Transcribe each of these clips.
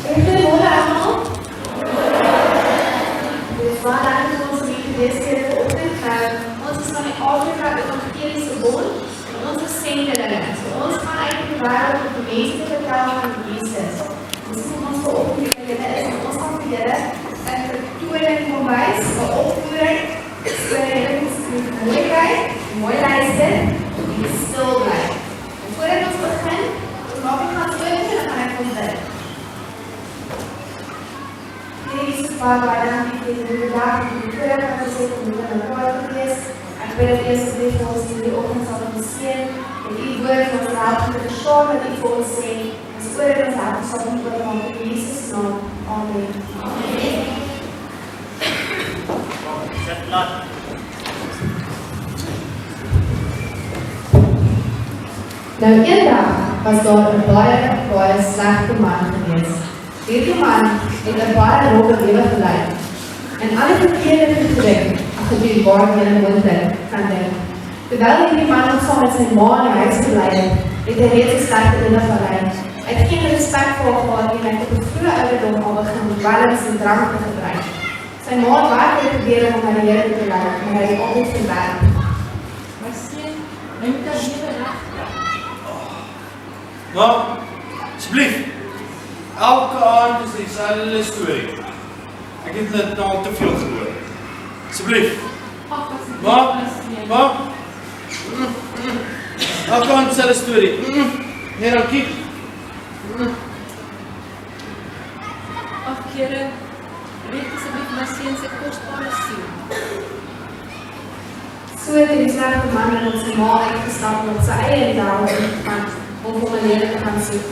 Goedemorgen allemaal. Dus waar laten we ons niet deze keer vanochtend gaan? Ons is van in Afrika evangelische bond. Ons is zendelingen. Ons gaan eigenlijk de waarheid op de meeste vertellen van Jezus. Dus ons vanochtend is ons gaan leren en vertoering van wijs, de opvoering, moeilijkheid, mooi luisteren en stil blijven. En voordat ons begint, mag ik gaan spreken en dan ga ik ons bidden. Deze Vader, wij danken u voor deze dag, voor de voordat we gezeten om hier naar voren te wees. Ik bid dat eerst voor ons in die ochtend zal ondersteunen. En uw woord ons helpen te verstaan wat u voor ons zegt. En voordat ons helpen zal ontwikkelen in Jezus' naam. Amen. Amen. Zet laat. Nou eendag was daar 'n baie slegte man gewees. Hierdie man het 'n baie rowwe lewe gelei. En alle verkeerde gedink, gedoen waar hy in wonder kan dink. Terwyl hierdie man nog saam met sy ma in die huis gebly het hy reeds 'n slegte lewe gelei. Hy het geen respek vir haar gehad en hy het op 'n vroeë ouderdom al begin dwelms en drank te gebruik. Sy ma het baie keer probeer om na die Here te lei, maar hy het altyd verwerp. My seun, hy moet daar lewe reg. Maar, asseblief, elke aand is dieselfde storie. Ek het dit al te veel gehoor. Asseblief. Maar, elke aand dieselfde storie. Nee, dankie. Ag, Here, red asseblief my seun se kosbare siel. So het die slegte man met sy ma uitgestap op sy eie wêreld ingegaan om hom 'n lewe te gaan soek.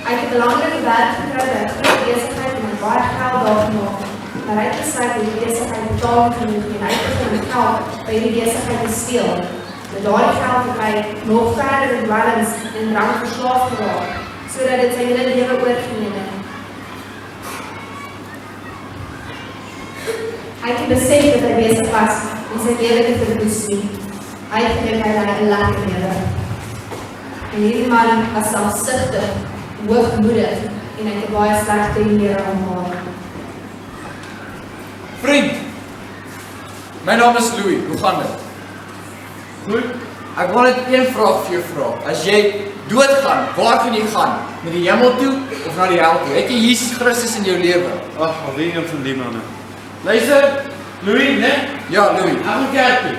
Hy het 'n belangrike werk gekry, 'n groot besigheid en baie geld daargemaak. Maar hy het besluit die besigheid betaal genoeg en hy het begin met geld by die besigheid te steel. Met daardie geld het hy nog verder in dwelms en drank verslaaf geraak, sodat dit sy hele lewe oorgeneem het. Hy het besef dat hy besig was om sy lewe te verwoes nie. Hy het gedink hy lei 'n lekker lewe. En hierdie man was selfsugtig, hoogmoedig en hy het 'n baie slegte lewe aangehaal. Vriend, my naam is Louis, hoe gaan dit? Goed, ek wil net een vraag vir jou vra. As jy doodgaan, waar gaan jy gaan? Met die hemel toe of na die hel toe? Het jy Jesus Christus in jou lewe? Ag, alweer een van die manne. Luister, Louis, né? Ja, Louis. Ek gaan kerk toe.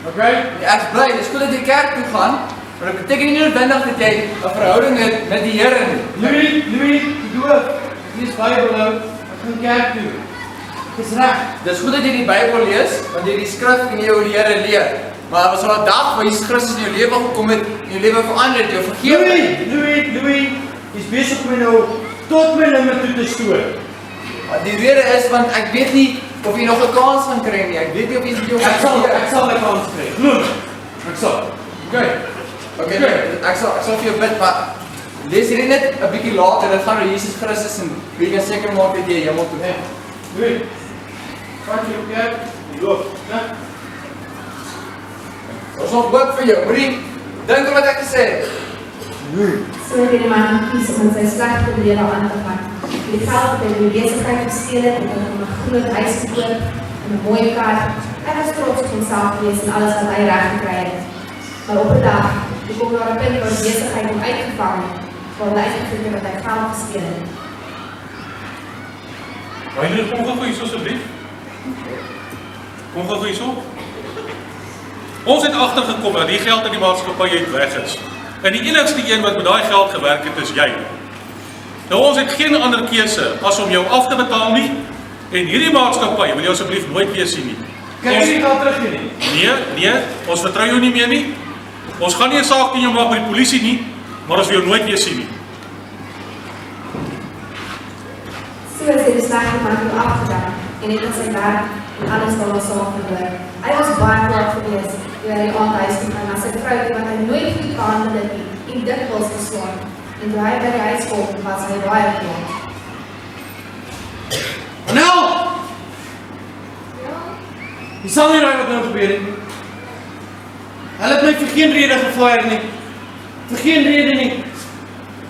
Okay? Ek is bly, dis goed dat jy kerk toe gaan, maar dit beteken nie noodwendig dat jy 'n verhouding het met die Here nie. Louis, dood. Dis Bybel nou. Ek gaan kerk toe. Dis reg. Dis goed dat jy die Bybel lees, want jy die skrif en jy oor die Here leer. Maar was al 'n dag waar Jesus Christus in jou lewe gekom het, en jou lewe verander het, jou vergewe. Louis, jy's besig om my nou tot my limit toe te stoot. Die rede is want ek weet nie of jy nog 'n kans gaan kry nie. Ek weet nie of jy dit jou Ek sal 'n kans kry. Glo my. Ek sal. Okay. Okay, ek sal vir jou bid, maar lees hierdie net 'n bietjie later. Dit gaan oor Jesus Christus en wie kan seker maak dat jy hemel toe gaan. Louis. Vat jy op kerk? Loop, né? Ons sal bid vir jou. Moenie dink wat ek gesê het. So het die man gekies om sy slegte lewe aan te gaan. Die geld wat hy in die besigheid gesteel het, het hy om 'n groot huis gekoop en 'n mooi kar. Hy was trots op homself gewees en alles wat hy reg gekry het. Maar op 'n dag, toe kom daar 'n punt waar die besigheid hom uitgevang het, waar hy uitgevind het dat hy geld gesteel het. Wanneer kom gou hier asseblief? Kom gou hierso. Ons het agtergekom dat die geld in die maatskappy uit weg is. En die enigste een wat met daai geld gewerk het is jy. Nou ons het geen ander keuse as om jou af te betaal nie. En hierdie maatskappy wil jy asseblief nooit weer sien nie. Kan jy nie geld terug nie? Nee, ons vertrou jou nie meer nie. Ons gaan nie 'n saak teen jou maak by die polisie nie, maar ons wil jou nooit weer sien nie. So is die slegte man toe afgegaan en het in sy werk en alles daar was saak gebeur. Hy was baie kwaad gewees toe hy aan die huis toe gaan na sy vrou toe wat hy nooit goed behandel het nie en dikwels geslaan. En toe hy by die huis kom, was hy baie kwaad. Anel! Jy sal nie raai wat nou gebeur het nie. Hulle het my vir geen rede gefire nie. Vir geen rede nie.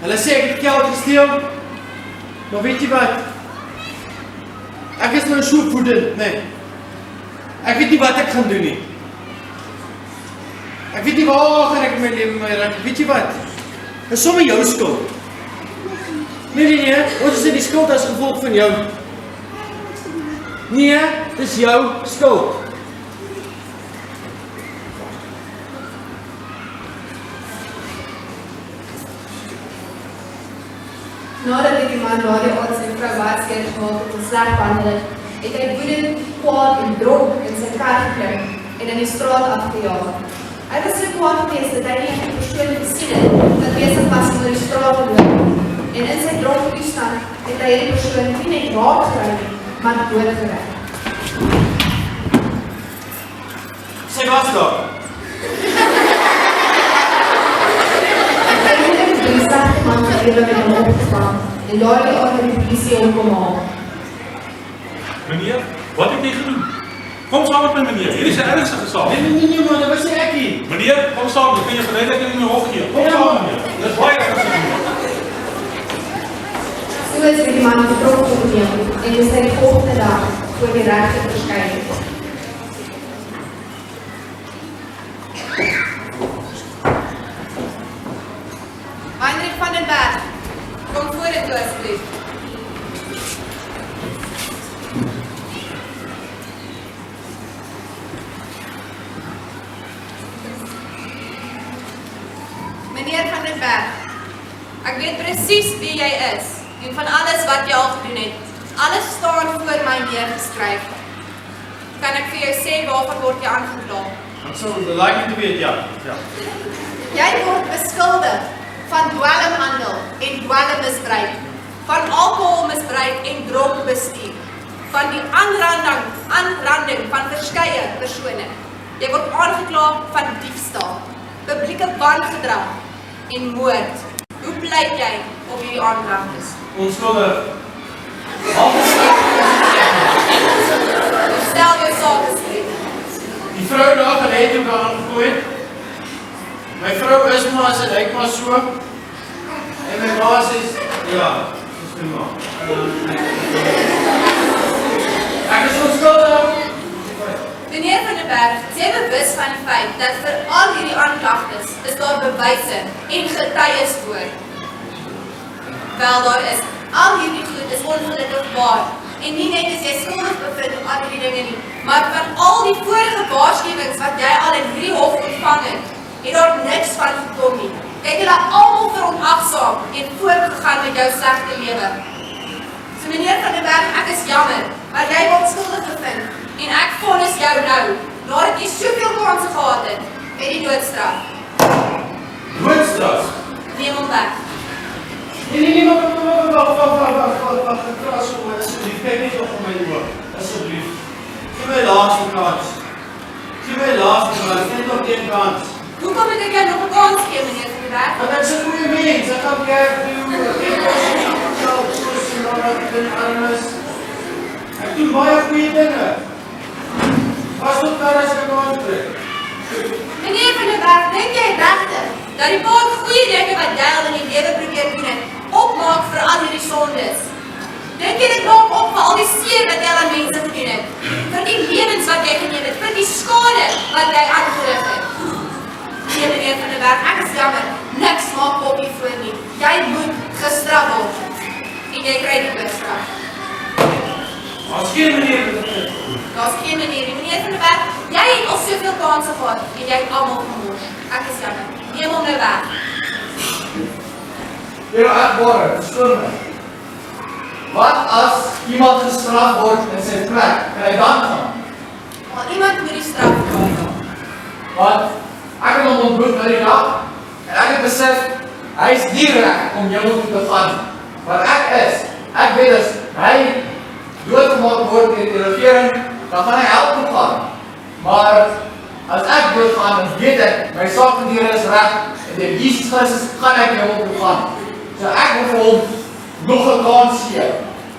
Hulle sê ek het geld gesteel Maar weet jy wat? Ek is nou so woedend, nee. Ek weet nie wat ek gaan doen nie. Ek weet nie waar gaan ek my lewe my red. Weet jy wat? Dis sommer jou skuld. Nee, ons is in die skuld as gevolg van jou. Nee, dis jou skuld. Nadat die man daardie aand sy vrou baie seer gemaak het en sleg behandel het hy woedend, kwaad en dronk in sy kar geklim en in die straat afgejaag. Hy was so kwaad geweest dat hy nie die persoon gesien het wat besig was om oor die straat te loop. En in sy dronk toestand het hy die persoon nie net raak gekry nie, maar doodgerig. Sy was daar. Die slegte man van lewe met hom opgestaan en daardie aand het die polisie hom kom haal. Meneer, wat het jy gedoen? Kom saam met my meneer, hier is 'n ernstige saak. Nee man, dit was nie ek nie. Meneer, kom saam, ek kan jou verduidelik in die hof gee. Kom saam meneer, dis baie ernstig. So is die man vertrok geneem en is hy die volgende dag voor die regter verskyn. Heinrich van den Berg, kom vorentoe asseblief. Meneer van den Berg, ek weet presies wie jy is en van alles wat jy al gedoen het. Alles staan voor my neergeskryf. Kan ek vir jou sê waarvan word jy aangekla? Ek sou like om te weet, ja. Jy word beskuldig van dwelmhandel en dwelmmisbruik, van alkoholmisbruik en dronk bestuur, van die aanranding van verskeie persone. Jy word aangekla van diefstal, publieke wangedrag en moord. Hoe pleit jy op hierdie aanklagtes? Onskuldig. Stel jou saak asseblief. Die vrou daar gelet het ook aangegooi. My vrou is maar, sy lyk maar so. En my baas is, ja, dis my ma. Ek is onskuldig. Meneer van den Berg, is jy bewus van die feit dat vir al hierdie aanklagtes is daar bewyse en getuies voor? Wel, daar is. Al hierdie goed is ongelukkig waar. En nie net is jy skuldig bevind op al hierdie dinge nie, maar van al die vorige waarskuwings wat jy al in hierdie hof ontvang het daar niks van gekom nie. Jy het julle almal verontagsaam en voortgegaan met jou slegte lewe. So meneer van den Berg, ek is jammer, maar jy word skuldig bevind en ek vonnis jou nou, nadat jy soveel kanse gehad het, met die doodstraf. Doodstraf? Neem hom weg. Nee, wag, asseblief, kyk net op my oor, asseblief. Gee my laaste kans. Net nog een kans. Hoekom het ek jou nog 'n kans gee, meneer van den Berg? Want ek is 'n goeie mens, ek gaan kerk doen, ek was soos en dan wat ek in armes. Ek doen baie goeie dinge. Pas op daar as ek aantrek. Meneer van den Berg, dink jy regtig dat die paar goeie dinge wat jy al in die lewe probeer doen het, opmaak vir al hierdie sondes? Dink jy dit maak op vir al die seer wat jy al aan mense gedoen het? Vir die lewens wat jy geneem het, vir die skade wat jy aangerig het? Nee, meneer van den Berg, ek is jammer, niks maak op hiervoor nie. Jy moet gestraf word. En jy kry die doodstraf. Daar's geen manier om dit te doen. Daar's geen manier nie. Meneer van den Berg, jy het al soveel kanse gehad en jy het almal vermoor. Ek is jammer. Neem hom nou weg. Ja, ekbare, verskoon my. Wat as iemand gestraf word in sy plek, kan hy dan gaan? Maar iemand moet die straf kry. Want ek het hom ontmoet na die dag en ek het besef, hy is nie reg om jou toe te gaan. Wat ek weet as hy doodgemaak word in die regering, dan gaan hy help toe gaan. Maar as ek doodgaan, dan weet ek, my saak en diere is reg en die Jesus Christus gaan ek jou toe gaan. So ek moet vir hom nog 'n kans gee.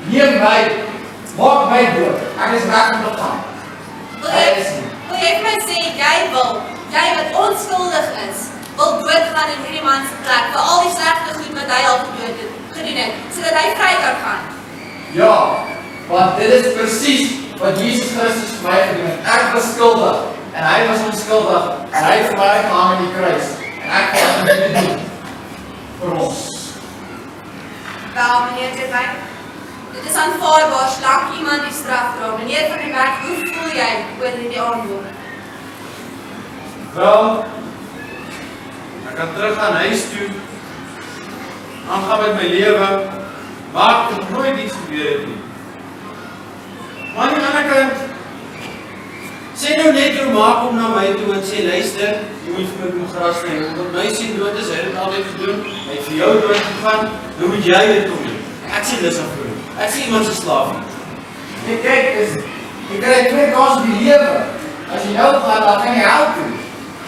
Neem my, maak my dood. Ek is reg om te gaan. Wil jy vir my sê, jy wat onskuldig is, wil doodgaan in hierdie man se plek, vir al die slegte goed wat hy al gedoen het, gedoen het, sodat hy vry kan gaan. Ja, want dit is presies wat Jesus Christus vir my gedoen het. Ek was skuldig en hy was onskuldig en hy het vir my gehang aan die kruis en ek kan dit doen vir ons. Wel, meneer Terwyn, dit is aanvaarbaar slank iemand die straf dra. Meneer Van der Berg, hoe voel jy oor hierdie aanhoor? Wel, ek kan terug gaan huis toe, aangaan met my lewe, waar ek nog nooit iets gebeur het nie. Maar aan die ander kant, sê nou net jou ma kom na my toe en sê, luister, jy moet vir my kom gras neem, omdat my sien dood is, hy het altyd gedoen, hy het vir jou dood gegaan, nou moet jy dit kom doen. Ek sê dis af vir hom, ek sê iemand se slaaf nie. Nee, kyk, jy krijg 2 kans op die lewe. As jy nou gaan, dan gaan jy help doen.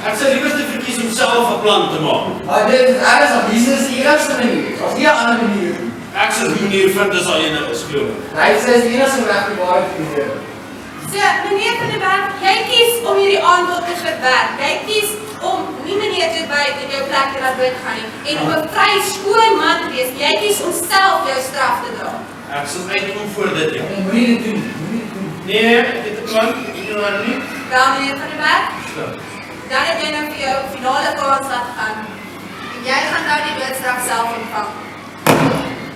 Ek sê liewerste verkies om self 'n plan te maak. Maar dit is alles op Jesus is die enigste manier. As nie 'n ander manier nie. Ek sal die manier vind as al ene is, glo my. Hy sê is die enigste weg die waarheid vir die lewe. So, meneer Van der Berg, jy kies om hierdie aanbod te verwerk. Jy kies om nie meneer Terwyn in jou plek te laat doodgaan nie en om 'n vry skoon man te wees. Jy kies om self jou straf te dra. Ek sal uitkom voor dit, ja. En moenie dit doen, moenie dit doen. Nee, ek het 'n plan, ek doen maar nie. Wel, meneer Van der Berg, So. dan het jy nou vir jou finale kans laat gaan. En jy gaan nou die doodstraf self ontvang.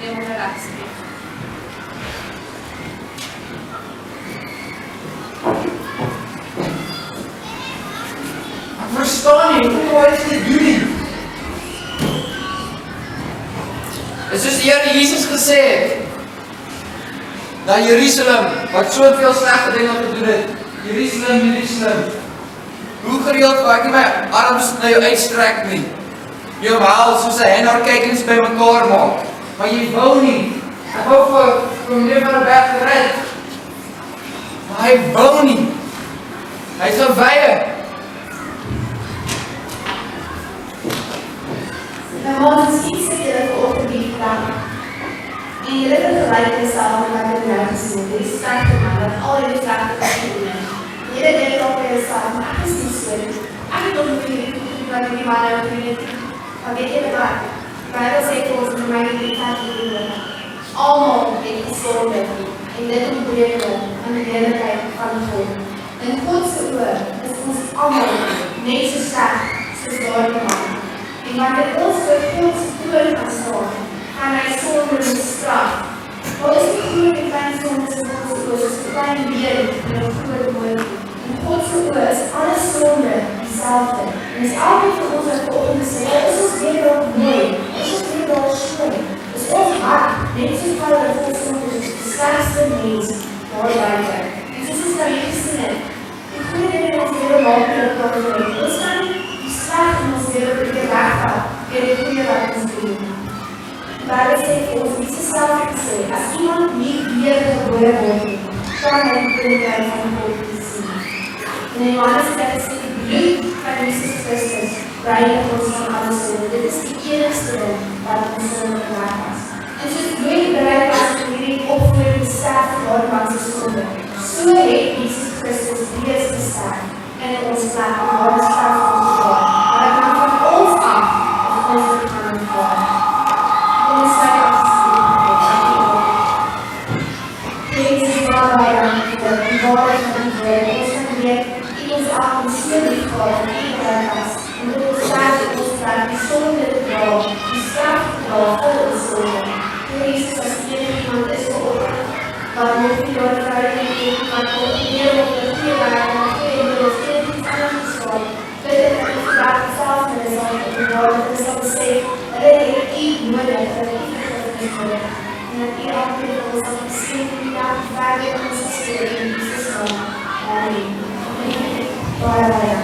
Neem hom weg, asseblief. Ek verstaan nie, hoe wat is dit doen nie? Dit is soos die Here Jesus gesê het, na Jerusalem, wat soveel slegte dinge gedoen het. Jerusalem, Jerusalem, hoe gereeld waar ek nie my arms na jou uitstrek nie. Jy omhaal soos 'n hen haar kykens by mekaar maak. Maar jy wou nie. Ek wou vir meneer Van der Berg gered. Maar hy wou nie. Hy het geweier. Nou maar ons iets wat julle vanoggend hier vraag. En julle het gelyk myself en wat ek nou gesien het. Die slegte man wat al die slegte gedoen het. Julle dink op jouself, maar ek is nie so. Ek het ook nie wat die man nou gedoen het. Maar weet julle wat? Die Bybel sê vir ons in Romeine 3:13, almal het gesondig en dit ontbreek hulle aan die heerlikheid van God. In God se oë is ons almal net so sleg soos daardie man. En wanneer ons voor God se troon gaan staan, gaan hy sonde bestraf. Daar is nie groot en klein sondes in God se oë, soos 'n klein beer en 'n groot mooitjie. In God se oë is alle sonde dieselfde. En as elkeen van ons wat vanoggend sê, is ons weer dalk mooi, is ons weer dalk skoon, is ons hart net so vuil en vol sonde soos die slegste mens daar buite. En soos ons nou hier gesien het, die goeie dinge in ons lewe maak nie dat ons weet. Ons kan nie die sleg in ons lewe probeer wegvat deur die goeie wat ons doen. Die Bybel sê vir ons, Jesus self het gesê, as iemand nie weer gebore word nie, kan hy die koninkryk van God nie sien. En in Johannes het gesê, die bloed van Jesus Christus reinig ons van alle sonde. Dit is die enigste ding wat ons sonde gemaak was. En soos Louis bereid was om hierdie opvoeding te sterf vir daardie se sonde, so het Jesus Christus reeds gesterf en in ons plek om daardie straf te ontvaar. Maar dit hang van ons af of ons dit gaan ontvaar. Kom ons sluit af asseblief. Jezus, waar wij danken, die waarheid van die woord, ons kan weet, die ons af ons so lief gehad en eeuwig was, en dit ons staat in ons plek die sonde te dra, die straf te dra vir ons sonde. Jezus, as iemand is geopend, wat moet die door de vrouwelijke leven van God in heel op de goede waarde en goede middels in iets anders gestaan. Bid het dat u vandaag gezellig met ons zal op de woorden, dat is dat besef, dat het u nodig, dat u vergifnis nodig. En dat u altijd ons zal beschrijven die dag verder in ons gesprek in Jesus naam. Amen. Waar wij